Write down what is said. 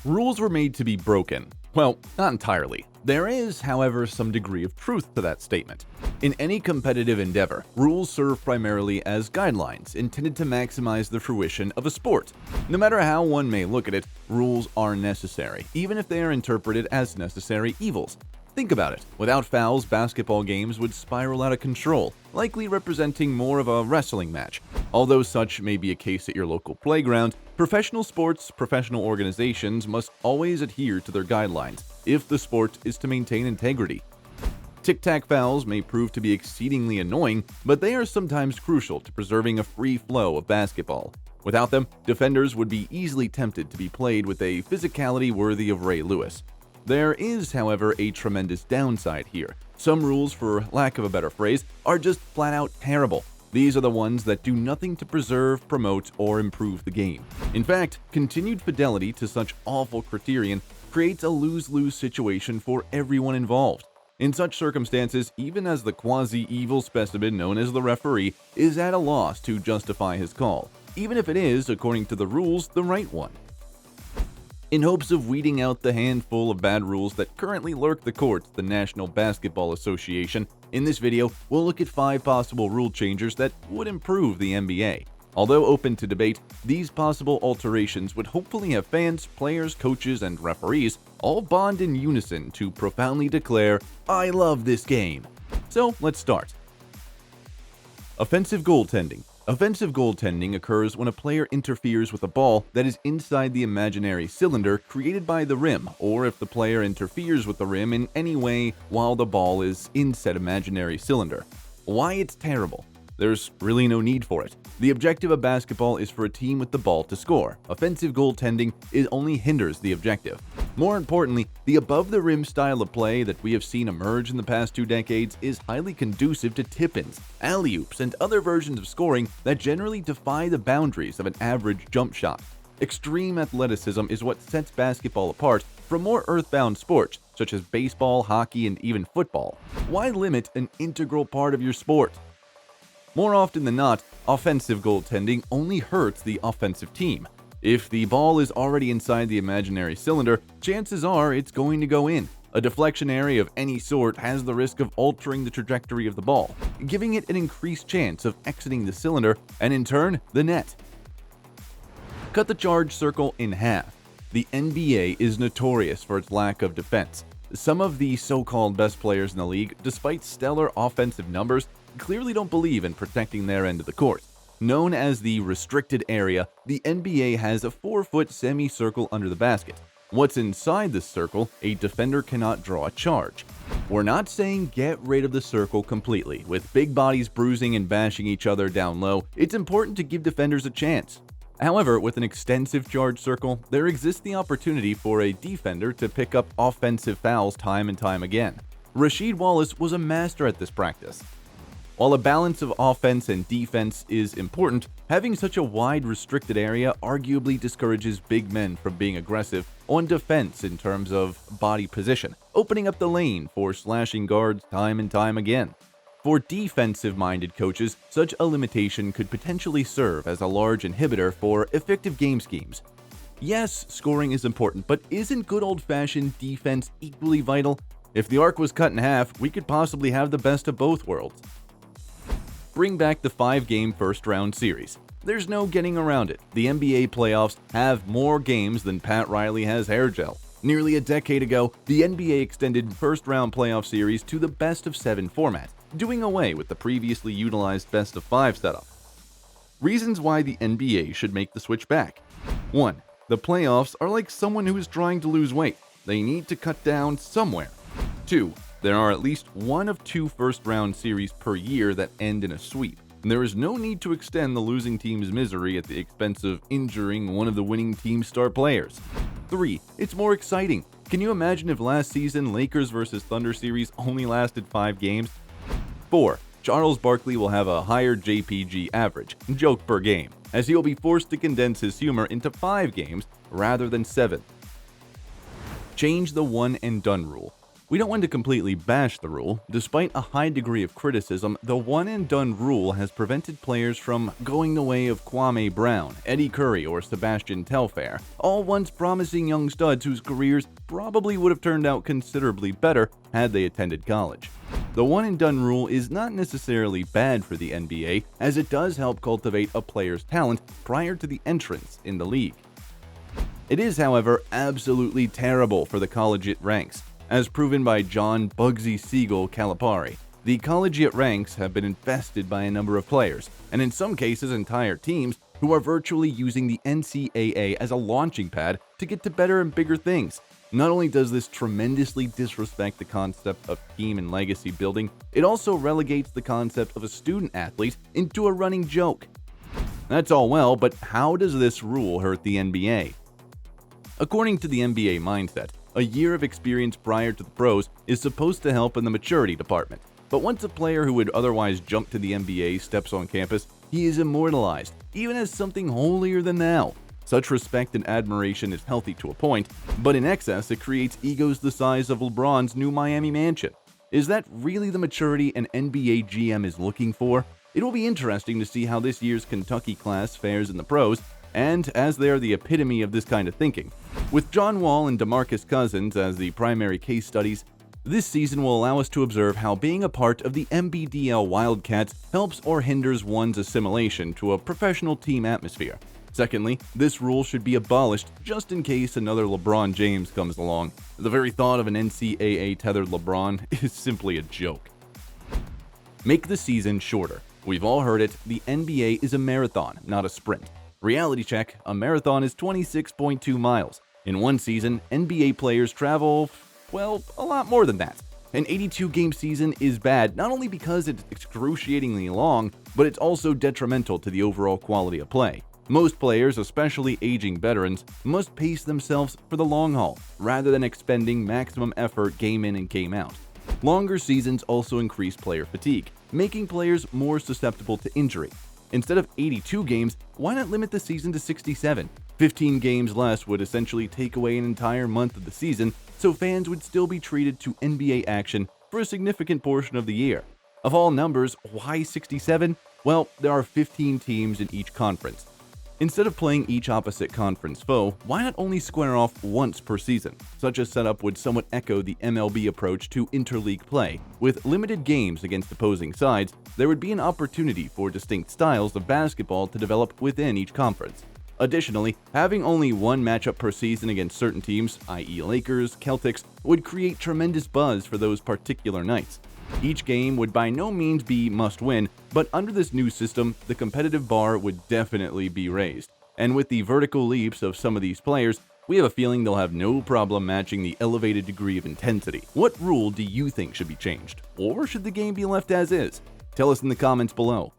Rules were made to be broken. Well, not entirely. There is, however, some degree of truth to that statement. In any competitive endeavor, rules serve primarily as guidelines intended to maximize the fruition of a sport. No matter how one may look at it, rules are necessary, even if they are interpreted as necessary evils. Think about it. Without fouls, basketball games would spiral out of control, likely representing more of a wrestling match. Although such may be a case at your local playground, professional organizations must always adhere to their guidelines if the sport is to maintain integrity. Tic-tac fouls may prove to be exceedingly annoying, but they are sometimes crucial to preserving a free flow of basketball. Without them, defenders would be easily tempted to be played with a physicality worthy of Ray Lewis. There is, however, a tremendous downside here. Some rules, for lack of a better phrase, are just flat out terrible. These are the ones that do nothing to preserve, promote, or improve the game. In fact, continued fidelity to such awful criterion creates a lose-lose situation for everyone involved. In such circumstances, even as the quasi-evil specimen known as the referee is at a loss to justify his call, even if it is, according to the rules, the right one. In hopes of weeding out the handful of bad rules that currently lurk the courts of the National Basketball Association, in this video, we'll look at 5 possible rule changes that would improve the NBA. Although open to debate, these possible alterations would hopefully have fans, players, coaches, and referees all bond in unison to profoundly declare, "I love this game." So let's start. Offensive goaltending. Offensive goaltending occurs when a player interferes with a ball that is inside the imaginary cylinder created by the rim, or if the player interferes with the rim in any way while the ball is in said imaginary cylinder. Why it's terrible? There's really no need for it. The objective of basketball is for a team with the ball to score. Offensive goaltending only hinders the objective. More importantly, the above-the-rim style of play that we have seen emerge in the past 2 decades is highly conducive to tip-ins, alley-oops, and other versions of scoring that generally defy the boundaries of an average jump shot. Extreme athleticism is what sets basketball apart from more earthbound sports such as baseball, hockey, and even football. Why limit an integral part of your sport? More often than not, offensive goaltending only hurts the offensive team. If the ball is already inside the imaginary cylinder, chances are it's going to go in. A deflection area of any sort has the risk of altering the trajectory of the ball, giving it an increased chance of exiting the cylinder and in turn, the net. Cut the charge circle in half. The NBA is notorious for its lack of defense. Some of the so-called best players in the league, despite stellar offensive numbers, clearly don't believe in protecting their end of the court. Known as the restricted area, the NBA has a 4-foot semicircle under the basket. What's inside this circle, a defender cannot draw a charge. We're not saying get rid of the circle completely. With big bodies bruising and bashing each other down low, it's important to give defenders a chance. However, with an extensive charge circle, there exists the opportunity for a defender to pick up offensive fouls time and time again. Rasheed Wallace was a master at this practice. While a balance of offense and defense is important, having such a wide restricted area arguably discourages big men from being aggressive on defense in terms of body position, opening up the lane for slashing guards time and time again. For defensive-minded coaches, such a limitation could potentially serve as a large inhibitor for effective game schemes. Yes, scoring is important, but isn't good old-fashioned defense equally vital? If the arc was cut in half, we could possibly have the best of both worlds. Bring back the 5-game first-round series. There's no getting around it. The NBA playoffs have more games than Pat Riley has hair gel. Nearly a decade ago, the NBA extended first-round playoff series to the best-of-7 format, doing away with the previously utilized best-of-5 setup. Reasons why the NBA should make the switch back. 1. The playoffs are like someone who is trying to lose weight. They need to cut down somewhere. 2. There are at least 1 of 2 first-round series per year that end in a sweep. There is no need to extend the losing team's misery at the expense of injuring one of the winning team's star players. 3. It's more exciting. Can you imagine if last season Lakers vs. Thunder series only lasted 5 games? 4. Charles Barkley will have a higher JPG average, joke per game, as he will be forced to condense his humor into 5 games rather than 7. Change the one and done rule. We don't want to completely bash the rule. Despite a high degree of criticism, the one-and-done rule has prevented players from going the way of Kwame Brown, Eddie Curry, or Sebastian Telfair, all once promising young studs whose careers probably would have turned out considerably better had they attended college. The one-and-done rule is not necessarily bad for the NBA, as it does help cultivate a player's talent prior to the entrance in the league. It is, however, absolutely terrible for the collegiate ranks. As proven by John Bugsy Siegel Calipari, the collegiate ranks have been infested by a number of players, and in some cases entire teams, who are virtually using the NCAA as a launching pad to get to better and bigger things. Not only does this tremendously disrespect the concept of team and legacy building, it also relegates the concept of a student athlete into a running joke. That's all well, but how does this rule hurt the NBA? According to the NBA mindset, a year of experience prior to the pros is supposed to help in the maturity department. But once a player who would otherwise jump to the NBA steps on campus, he is immortalized, even as something holier than thou. Such respect and admiration is healthy to a point, but in excess it creates egos the size of LeBron's new Miami mansion. Is that really the maturity an NBA GM is looking for? It will be interesting to see how this year's Kentucky class fares in the pros, and as they are the epitome of this kind of thinking. With John Wall and DeMarcus Cousins as the primary case studies, this season will allow us to observe how being a part of the NBDL Wildcats helps or hinders one's assimilation to a professional team atmosphere. Secondly, this rule should be abolished just in case another LeBron James comes along. The very thought of an NCAA-tethered LeBron is simply a joke. Make the season shorter. We've all heard it, the NBA is a marathon, not a sprint. Reality check, a marathon is 26.2 miles. In one season, NBA players travel, well, a lot more than that. An 82-game season is bad not only because it's excruciatingly long, but it's also detrimental to the overall quality of play. Most players, especially aging veterans, must pace themselves for the long haul, rather than expending maximum effort game in and game out. Longer seasons also increase player fatigue, making players more susceptible to injury. Instead of 82 games, why not limit the season to 67? 15 games less would essentially take away an entire month of the season, so fans would still be treated to NBA action for a significant portion of the year. Of all numbers, why 67? Well, there are 15 teams in each conference. Instead of playing each opposite conference foe, why not only square off once per season? Such a setup would somewhat echo the MLB approach to interleague play. With limited games against opposing sides, there would be an opportunity for distinct styles of basketball to develop within each conference. Additionally, having only one matchup per season against certain teams, i.e. Lakers, Celtics, would create tremendous buzz for those particular nights. Each game would by no means be must-win, but under this new system, the competitive bar would definitely be raised. And with the vertical leaps of some of these players, we have a feeling they'll have no problem matching the elevated degree of intensity. What rule do you think should be changed? Or should the game be left as is? Tell us in the comments below.